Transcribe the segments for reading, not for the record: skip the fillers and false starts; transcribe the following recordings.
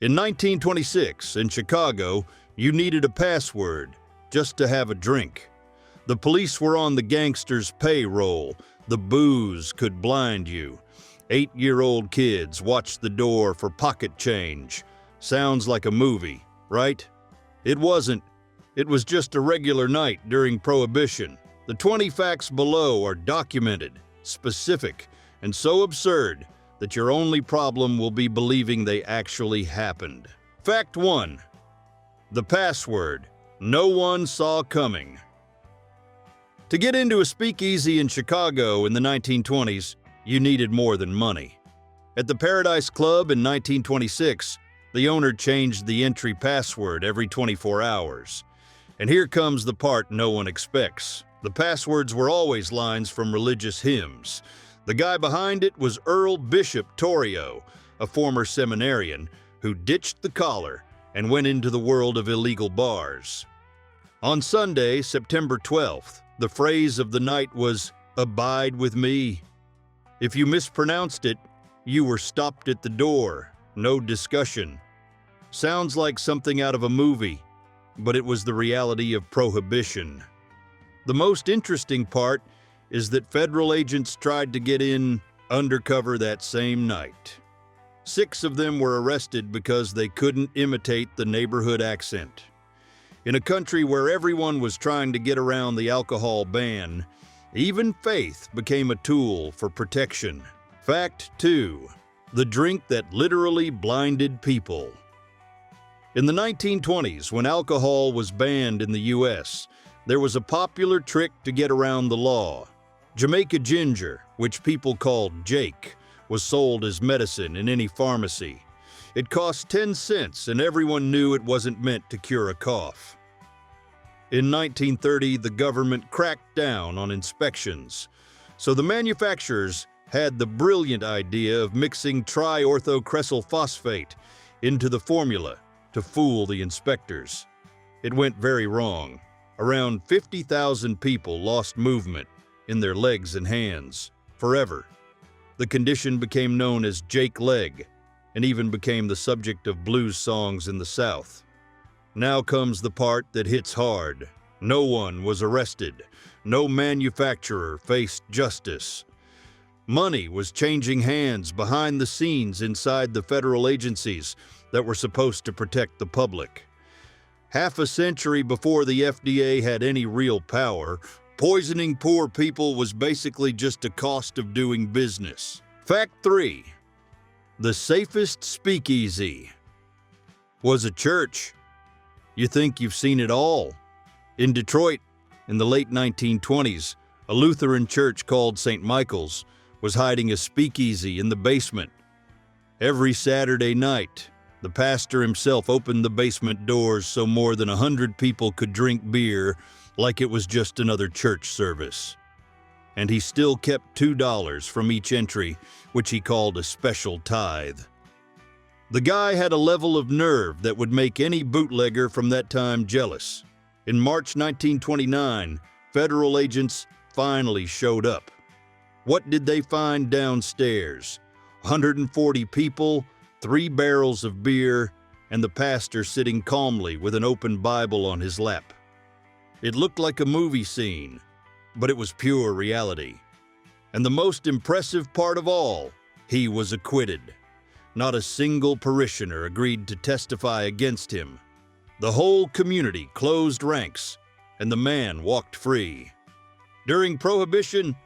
In 1926, in Chicago, you needed a password just to have a drink. The police were on the gangsters' payroll. The booze could blind you. 8-year-old kids watched the door for pocket change. Sounds like a movie, right? It wasn't. It was just a regular night during Prohibition. The 20 facts below are documented, specific, and so absurd that your only problem will be believing they actually happened. Fact 1. The password no one saw coming. To get into a speakeasy in Chicago in the 1920s, you needed more than money. At the Paradise Club in 1926, the owner changed the entry password every 24 hours. And here comes the part no one expects. The passwords were always lines from religious hymns. The guy behind it was Earl Bishop Torrio, a former seminarian who ditched the collar and went into the world of illegal bars. On Sunday, September 12th, the phrase of the night was, "Abide with me." If you mispronounced it, you were stopped at the door. No discussion. Sounds like something out of a movie, but it was the reality of Prohibition. The most interesting part is that federal agents tried to get in undercover that same night. 6 of them were arrested because they couldn't imitate the neighborhood accent. In a country where everyone was trying to get around the alcohol ban, even faith became a tool for protection. Fact 2. The drink that literally blinded people. In the 1920s, when alcohol was banned in the U.S., there was a popular trick to get around the law. Jamaica ginger, which people called Jake, was sold as medicine in any pharmacy. It cost 10 cents and everyone knew it wasn't meant to cure a cough. In 1930, the government cracked down on inspections, so the manufacturers had the brilliant idea of mixing triorthocressyl phosphate into the formula to fool the inspectors. It went very wrong. Around 50,000 people lost movement in their legs and hands forever. The condition became known as Jake Leg and even became the subject of blues songs in the South. Now comes the part that hits hard. No one was arrested. No manufacturer faced justice. Money was changing hands behind the scenes inside the federal agencies that were supposed to protect the public. Half a century before the FDA had any real power, poisoning poor people was basically just a cost of doing business. Fact 3. The safest speakeasy was a church. You think you've seen it all. In Detroit, in the late 1920s, a Lutheran church called St. Michael's was hiding a speakeasy in the basement. Every Saturday night, the pastor himself opened the basement doors so more than 100 people could drink beer like it was just another church service. And he still kept $2 from each entry, which he called a special tithe. The guy had a level of nerve that would make any bootlegger from that time jealous. In March 1929, federal agents finally showed up. What did they find downstairs? 140 people, 3 barrels of beer, and the pastor sitting calmly with an open Bible on his lap. It looked like a movie scene, but it was pure reality. And the most impressive part of all, he was acquitted. Not a single parishioner agreed to testify against him. The whole community closed ranks, and the man walked free. During Prohibition,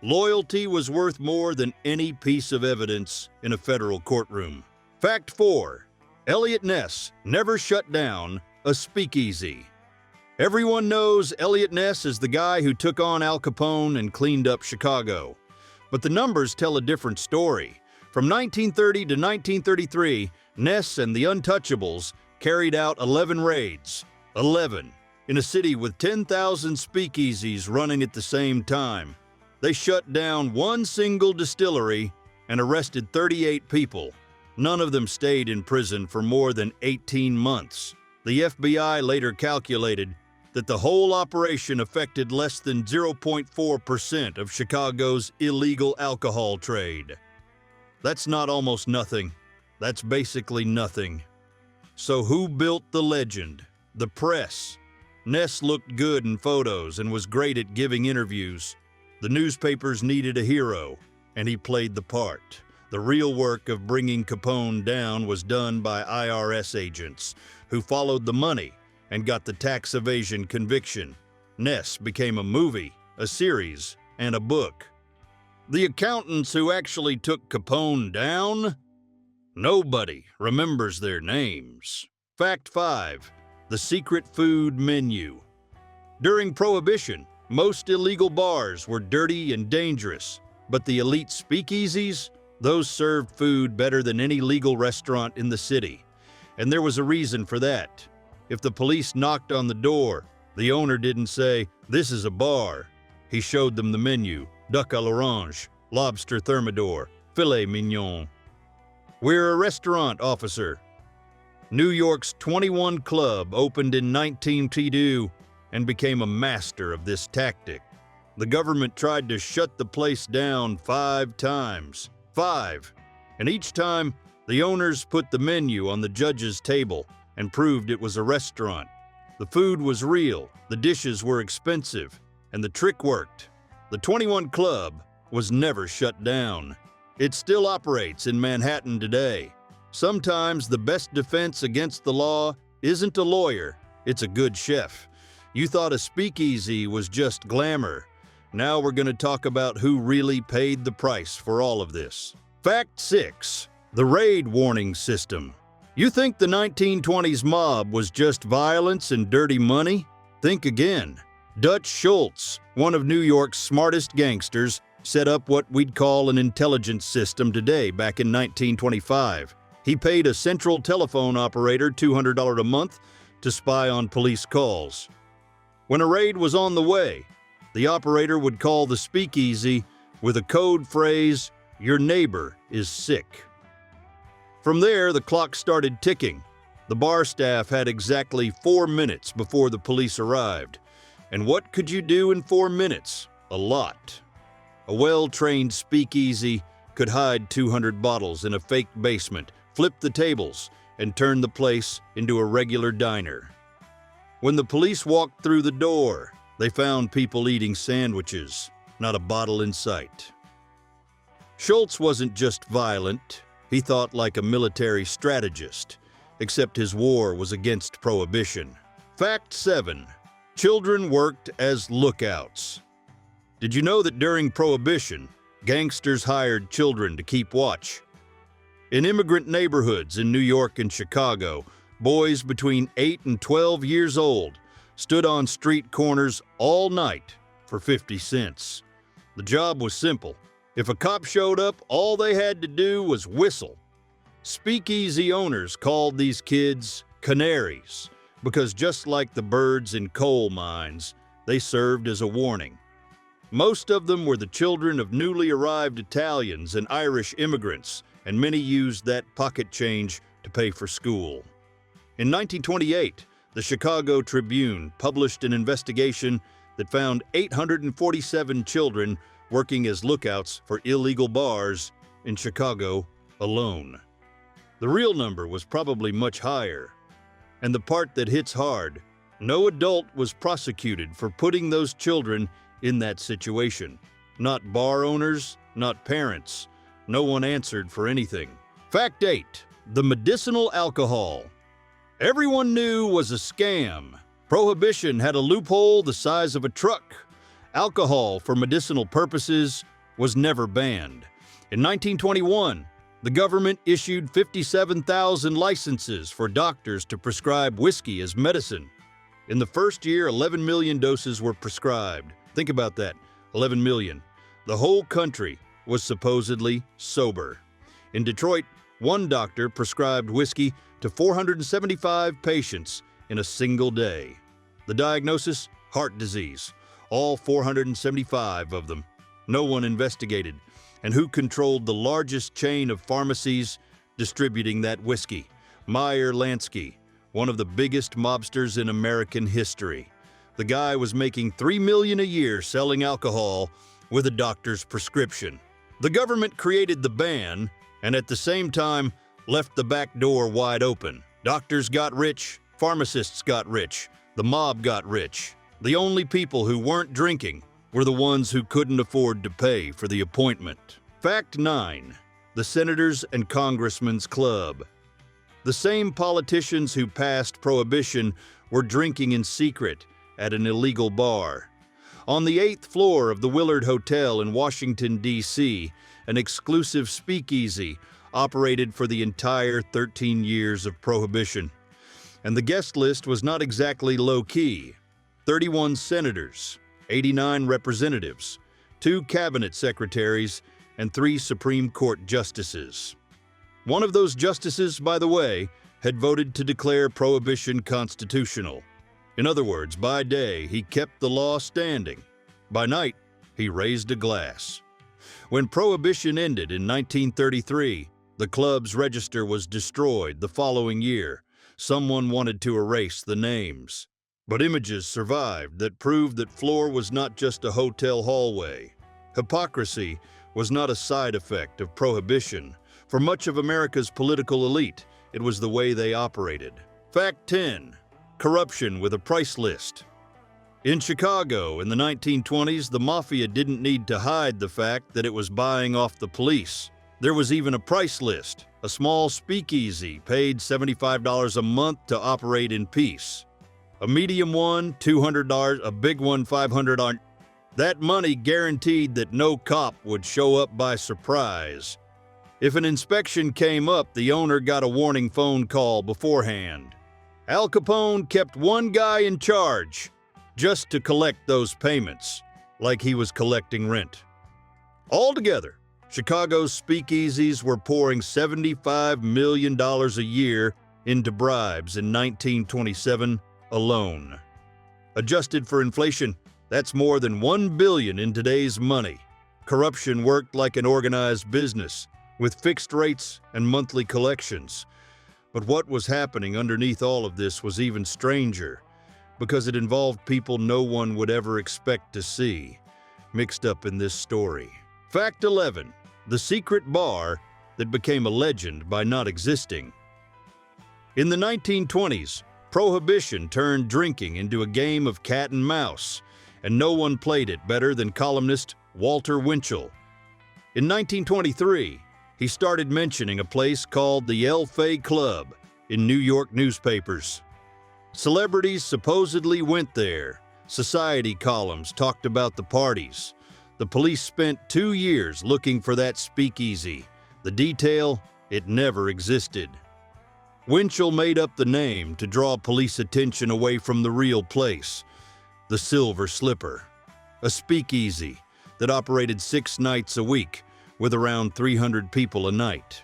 loyalty was worth more than any piece of evidence in a federal courtroom. Fact 4. Eliot Ness never shut down a speakeasy. Everyone knows Eliot Ness is the guy who took on Al Capone and cleaned up Chicago. But the numbers tell a different story. From 1930 to 1933, Ness and the Untouchables carried out 11 raids. 11. In a city with 10,000 speakeasies running at the same time. They shut down one single distillery and arrested 38 people. None of them stayed in prison for more than 18 months. The FBI later calculated that the whole operation affected less than 0.4% of Chicago's illegal alcohol trade. That's not almost nothing. That's basically nothing. So who built the legend? The press. Ness looked good in photos and was great at giving interviews. The newspapers needed a hero, and he played the part. The real work of bringing Capone down was done by IRS agents, who followed the money and got the tax evasion conviction. Ness became a movie, a series, and a book. The accountants who actually took Capone down? Nobody remembers their names. Fact 5. The secret food menu. During Prohibition, most illegal bars were dirty and dangerous, but the elite speakeasies, those served food better than any legal restaurant in the city. And there was a reason for that. If the police knocked on the door, the owner didn't say, "This is a bar." He showed them the menu: duck à l'orange, lobster thermidor, filet mignon. "We're a restaurant, officer." New York's 21 Club opened in 1902 and became a master of this tactic. The government tried to shut the place down 5 times. 5. And each time, the owners put the menu on the judge's table and proved it was a restaurant. The food was real, the dishes were expensive, and the trick worked. The 21 Club was never shut down. It still operates in Manhattan today. Sometimes the best defense against the law isn't a lawyer, it's a good chef. You thought a speakeasy was just glamour. Now we're going to talk about who really paid the price for all of this. Fact 6. The raid warning system. You think the 1920s mob was just violence and dirty money? Think again. Dutch Schultz, one of New York's smartest gangsters, set up what we'd call an intelligence system today back in 1925. He paid a central telephone operator $200 a month to spy on police calls. When a raid was on the way, the operator would call the speakeasy with a code phrase, "Your neighbor is sick." From there, the clock started ticking. The bar staff had exactly 4 minutes before the police arrived. And what could you do in 4 minutes? A lot. A well-trained speakeasy could hide 200 bottles in a fake basement, flip the tables, and turn the place into a regular diner. When the police walked through the door, they found people eating sandwiches, not a bottle in sight. Schultz wasn't just violent, he thought like a military strategist, except his war was against Prohibition. Fact 7. Children worked as lookouts. Did you know that during Prohibition, gangsters hired children to keep watch? In immigrant neighborhoods in New York and Chicago, boys between 8 and 12 years old stood on street corners all night for 50 cents. The job was simple. If a cop showed up, all they had to do was whistle. Speakeasy owners called these kids canaries because just like the birds in coal mines, they served as a warning. Most of them were the children of newly arrived Italians and Irish immigrants, and many used that pocket change to pay for school. In 1928, the Chicago Tribune published an investigation that found 847 children working as lookouts for illegal bars in Chicago alone. The real number was probably much higher. And the part that hits hard, no adult was prosecuted for putting those children in that situation. Not bar owners, not parents. No one answered for anything. Fact 8. The medicinal alcohol. Everyone knew was a scam. Prohibition had a loophole the size of a truck. Alcohol for medicinal purposes was never banned. In 1921, the government issued 57,000 licenses for doctors to prescribe whiskey as medicine. In the first year, 11 million doses were prescribed. Think about that, 11 million. The whole country was supposedly sober. In Detroit, one doctor prescribed whiskey to 475 patients in a single day. The diagnosis? Heart disease. All 475 of them. No one investigated. And who controlled the largest chain of pharmacies distributing that whiskey? Meyer Lansky, one of the biggest mobsters in American history. The guy was making $3 million a year selling alcohol with a doctor's prescription. The government created the ban and at the same time left the back door wide open. Doctors got rich, pharmacists got rich, the mob got rich. The only people who weren't drinking were the ones who couldn't afford to pay for the appointment. Fact 9. The Senators and Congressmen's Club. The same politicians who passed Prohibition were drinking in secret at an illegal bar. On the 8th floor of the Willard Hotel in Washington, D.C., an exclusive speakeasy operated for the entire 13 years of Prohibition. And the guest list was not exactly low-key. 31 senators, 89 representatives, 2 cabinet secretaries, and 3 Supreme Court justices. One of those justices, by the way, had voted to declare Prohibition constitutional. In other words, by day, he kept the law standing. By night, he raised a glass. When Prohibition ended in 1933, the club's register was destroyed the following year. Someone wanted to erase the names. But images survived that proved that floor was not just a hotel hallway. Hypocrisy was not a side effect of Prohibition. For much of America's political elite, it was the way they operated. Fact 10. Corruption with a price list. In Chicago in the 1920s, the mafia didn't need to hide the fact that it was buying off the police. There was even a price list. A small speakeasy paid $75 a month to operate in peace. A medium one, $200, a big one, $500. That money guaranteed that no cop would show up by surprise. If an inspection came up, the owner got a warning phone call beforehand. Al Capone kept one guy in charge just to collect those payments, like he was collecting rent. Altogether, Chicago's speakeasies were pouring $75 million a year into bribes in 1927 alone. Adjusted for inflation, that's more than $1 billion in today's money. Corruption worked like an organized business, with fixed rates and monthly collections. But what was happening underneath all of this was even stranger, because it involved people no one would ever expect to see, mixed up in this story. Fact 11. The secret bar that became a legend by not existing. In the 1920s, Prohibition turned drinking into a game of cat and mouse, and no one played it better than columnist Walter Winchell. In 1923, he started mentioning a place called the El Fay Club in New York newspapers. Celebrities supposedly went there. Society columns talked about the parties. The police spent 2 years looking for that speakeasy. The detail, it never existed. Winchell made up the name to draw police attention away from the real place, the Silver Slipper, a speakeasy that operated 6 nights a week with around 300 people a night.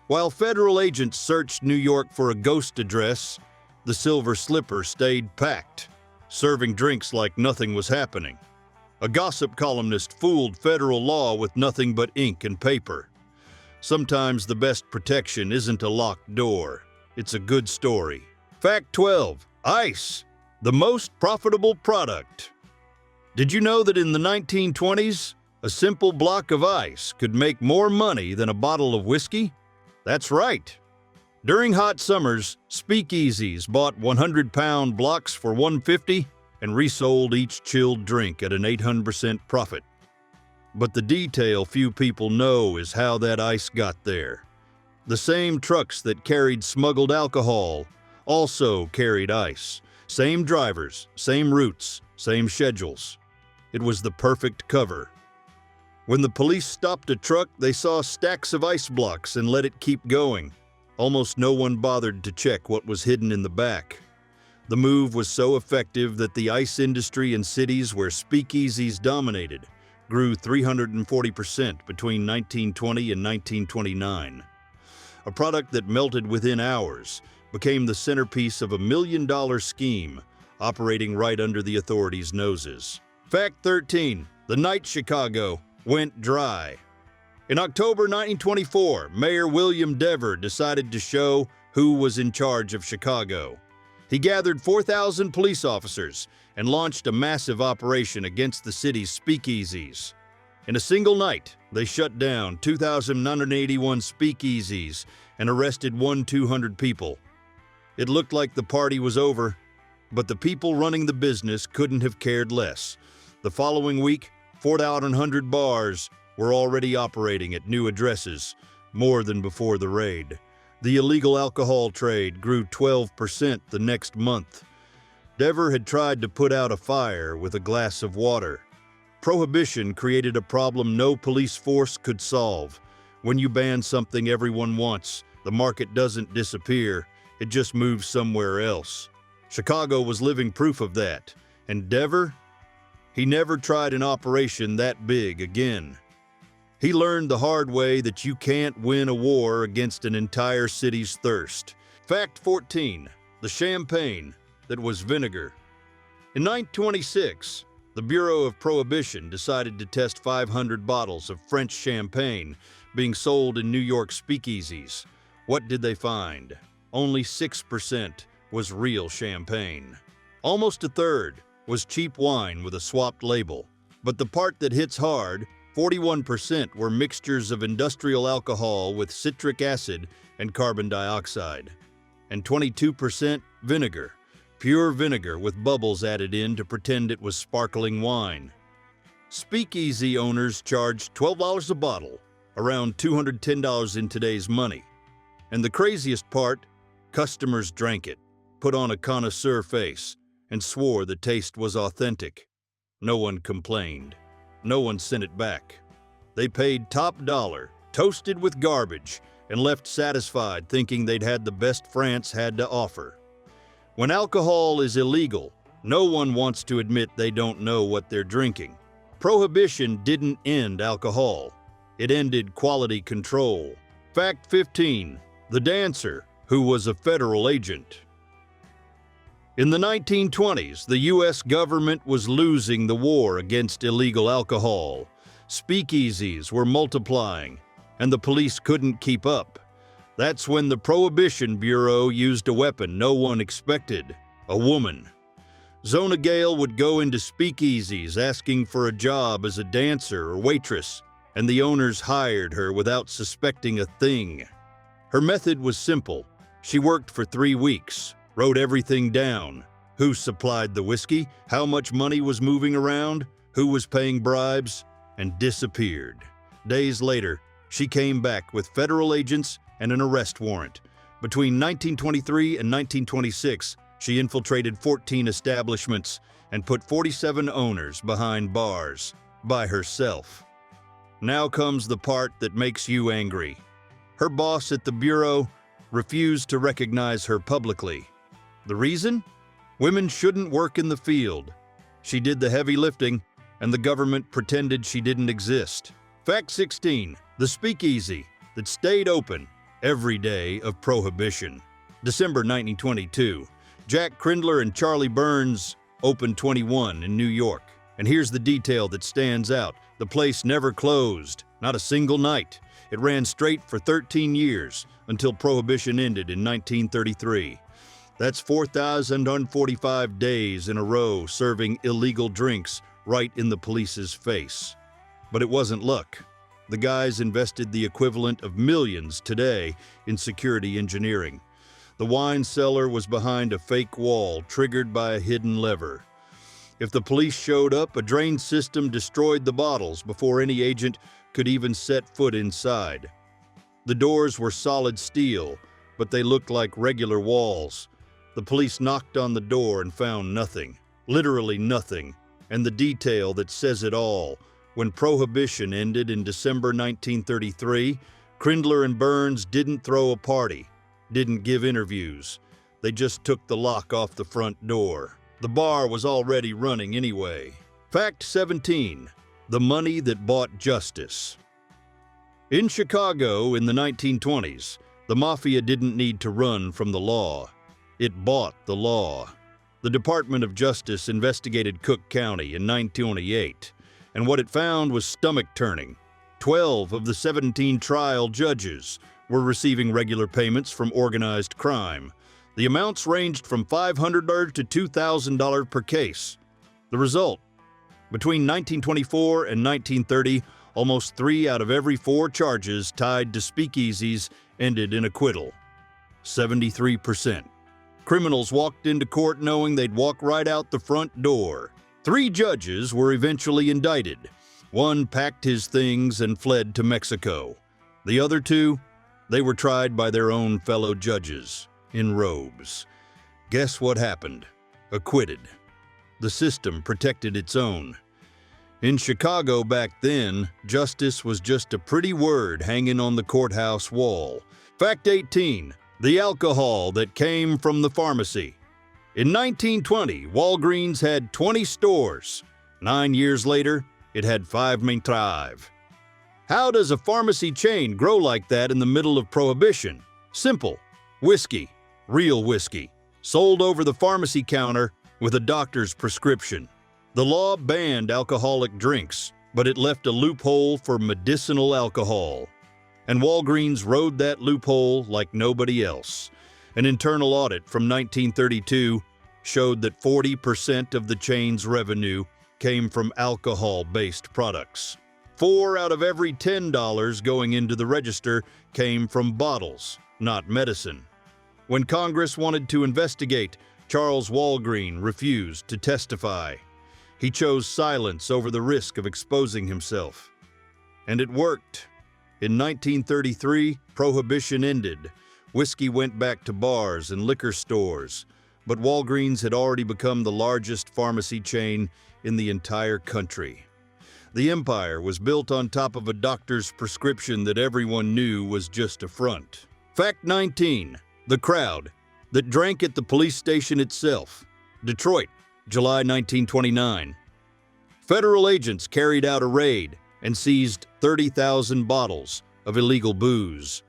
While federal agents searched New York for a ghost address, the Silver Slipper stayed packed, serving drinks like nothing was happening. A gossip columnist fooled federal law with nothing but ink and paper. Sometimes the best protection isn't a locked door, it's a good story. Fact 12. Ice, the most profitable product. Did you know that in the 1920s, a simple block of ice could make more money than a bottle of whiskey? That's right. During hot summers, speakeasies bought 100-pound blocks for $1.50 and resold each chilled drink at an 800% profit. But the detail few people know is how that ice got there. The same trucks that carried smuggled alcohol also carried ice. Same drivers, same routes, same schedules. It was the perfect cover. When the police stopped a truck, they saw stacks of ice blocks and let it keep going. Almost no one bothered to check what was hidden in the back. The move was so effective that the ice industry in cities where speakeasies dominated grew 340% between 1920 and 1929. A product that melted within hours became the centerpiece of a $1 million scheme operating right under the authorities' noses. Fact 13. The night Chicago went dry. In October 1924, Mayor William Dever decided to show who was in charge of Chicago. He gathered 4,000 police officers and launched a massive operation against the city's speakeasies. In a single night, they shut down 2,981 speakeasies and arrested 200 people. It looked like the party was over, but the people running the business couldn't have cared less. The following week, 4,100 bars were already operating at new addresses, more than before the raid. The illegal alcohol trade grew 12% the next month. Dever had tried to put out a fire with a glass of water. Prohibition created a problem no police force could solve. When you ban something everyone wants, the market doesn't disappear, it just moves somewhere else. Chicago was living proof of that. And Dever? He never tried an operation that big again. He learned the hard way that you can't win a war against an entire city's thirst. Fact 14. The champagne that was vinegar. In 1926, the Bureau of Prohibition decided to test 500 bottles of French champagne being sold in New York speakeasies. What did they find? Only 6% was real champagne. Almost a third was cheap wine with a swapped label. But the part that hits hard, 41% were mixtures of industrial alcohol with citric acid and carbon dioxide. And 22% vinegar. Pure vinegar with bubbles added in to pretend it was sparkling wine. Speakeasy owners charged $12 a bottle, around $210 in today's money. And the craziest part, customers drank it, put on a connoisseur face, and swore the taste was authentic. No one complained. No one sent it back. They paid top dollar, toasted with garbage, and left satisfied thinking they'd had the best France had to offer. When alcohol is illegal, no one wants to admit they don't know what they're drinking. Prohibition didn't end alcohol. It ended quality control. Fact 15. The dancer, who was a federal agent. In the 1920s, the U.S. government was losing the war against illegal alcohol. Speakeasies were multiplying, and the police couldn't keep up. That's when the Prohibition Bureau used a weapon no one expected, a woman. Zona Gale would go into speakeasies asking for a job as a dancer or waitress, and the owners hired her without suspecting a thing. Her method was simple. She worked for 3 weeks, wrote everything down. Who supplied the whiskey, how much money was moving around, who was paying bribes, and disappeared. Days later, she came back with federal agents and an arrest warrant. Between 1923 and 1926, she infiltrated 14 establishments and put 47 owners behind bars, by herself. Now comes the part that makes you angry. Her boss at the Bureau refused to recognize her publicly. The reason? Women shouldn't work in the field. She did the heavy lifting, and the government pretended she didn't exist. Fact 16. The speakeasy that stayed open every day of Prohibition. December 1922. Jack Crindler and Charlie Burns opened 21 in New York. And here's the detail that stands out. The place never closed, not a single night. It ran straight for 13 years until Prohibition ended in 1933. That's 4,045 days in a row serving illegal drinks right in the police's face. But it wasn't luck. The guys invested the equivalent of millions today in security engineering. The wine cellar was behind a fake wall triggered by a hidden lever. If the police showed up, a drain system destroyed the bottles before any agent could even set foot inside. The doors were solid steel, but they looked like regular walls. The police knocked on the door and found nothing, literally nothing, and the detail that says it all. When Prohibition ended in December 1933, Crindler and Burns didn't throw a party, didn't give interviews. They just took the lock off the front door. The bar was already running anyway. Fact 17. The money that bought justice. In Chicago in the 1920s, the mafia didn't need to run from the law. It bought the law. The Department of Justice investigated Cook County in 1928. And what it found was stomach-turning. 12 of the 17 trial judges were receiving regular payments from organized crime. The amounts ranged from $500 to $2,000 per case. The result? Between 1924 and 1930, almost 3 out of every 4 charges tied to speakeasies ended in acquittal. 73%. Criminals walked into court knowing they'd walk right out the front door. 3 judges were eventually indicted. One packed his things and fled to Mexico. The other 2, they were tried by their own fellow judges, in robes. Guess what happened? Acquitted. The system protected its own. In Chicago back then, justice was just a pretty word hanging on the courthouse wall. Fact 18. The alcohol that came from the pharmacy. In 1920, Walgreens had 20 stores. 9 years later, it had 5. How does a pharmacy chain grow like that in the middle of Prohibition? Simple. Whiskey. Real whiskey. Sold over the pharmacy counter with a doctor's prescription. The law banned alcoholic drinks, but it left a loophole for medicinal alcohol. And Walgreens rode that loophole like nobody else. An internal audit from 1932 showed that 40% of the chain's revenue came from alcohol-based products. 4 out of every $10 going into the register came from bottles, not medicine. When Congress wanted to investigate, Charles Walgreen refused to testify. He chose silence over the risk of exposing himself. And it worked. In 1933, Prohibition ended. Whiskey went back to bars and liquor stores, but Walgreens had already become the largest pharmacy chain in the entire country. The empire was built on top of a doctor's prescription that everyone knew was just a front. Fact 19. The crowd that drank at the police station itself. Detroit, July 1929. Federal agents carried out a raid and seized 30,000 bottles of illegal booze.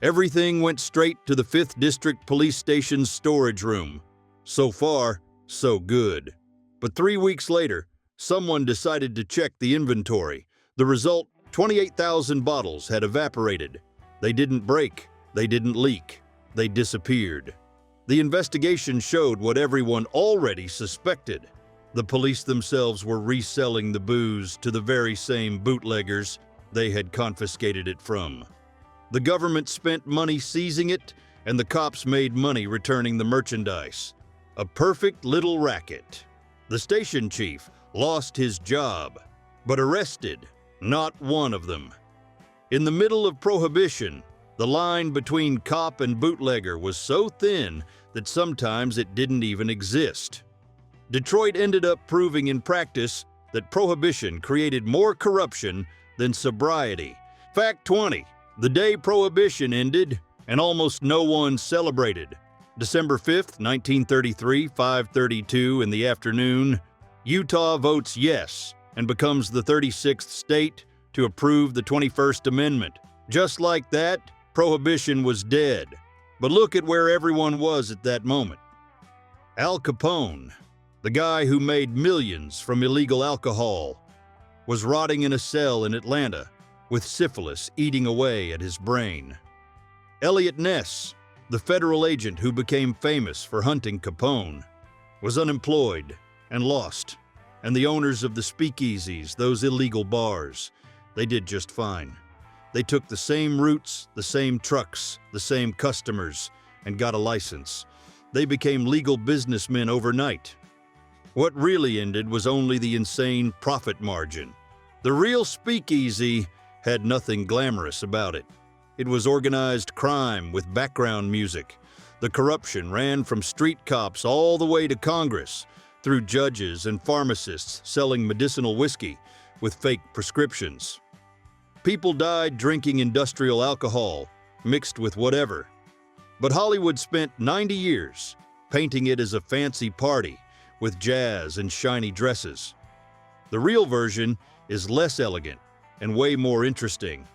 Everything went straight to the 5th District Police Station's storage room. So far, so good. But 3 weeks later, someone decided to check the inventory. The result, 28,000 bottles had evaporated. They didn't break, they didn't leak, they disappeared. The investigation showed what everyone already suspected. The police themselves were reselling the booze to the very same bootleggers they had confiscated it from. The government spent money seizing it, and the cops made money returning the merchandise. A perfect little racket. The station chief lost his job, but arrested not one of them. In the middle of Prohibition, the line between cop and bootlegger was so thin that sometimes it didn't even exist. Detroit ended up proving in practice that Prohibition created more corruption than sobriety. Fact 20. The day Prohibition ended, and almost no one celebrated. December 5th, 1933, 5:32 in the afternoon, Utah votes yes and becomes the 36th state to approve the 21st Amendment. Just like that, Prohibition was dead. But look at where everyone was at that moment. Al Capone, the guy who made millions from illegal alcohol, was rotting in a cell in Atlanta with syphilis eating away at his brain. Eliot Ness, the federal agent who became famous for hunting Capone, was unemployed and lost. And the owners of the speakeasies, those illegal bars, they did just fine. They took the same routes, the same trucks, the same customers, and got a license. They became legal businessmen overnight. What really ended was only the insane profit margin. The real speakeasy had nothing glamorous about it. It was organized crime with background music. The corruption ran from street cops all the way to Congress, through judges and pharmacists selling medicinal whiskey with fake prescriptions. People died drinking industrial alcohol, mixed with whatever. But Hollywood spent 90 years painting it as a fancy party with jazz and shiny dresses. The real version is less elegant and way more interesting.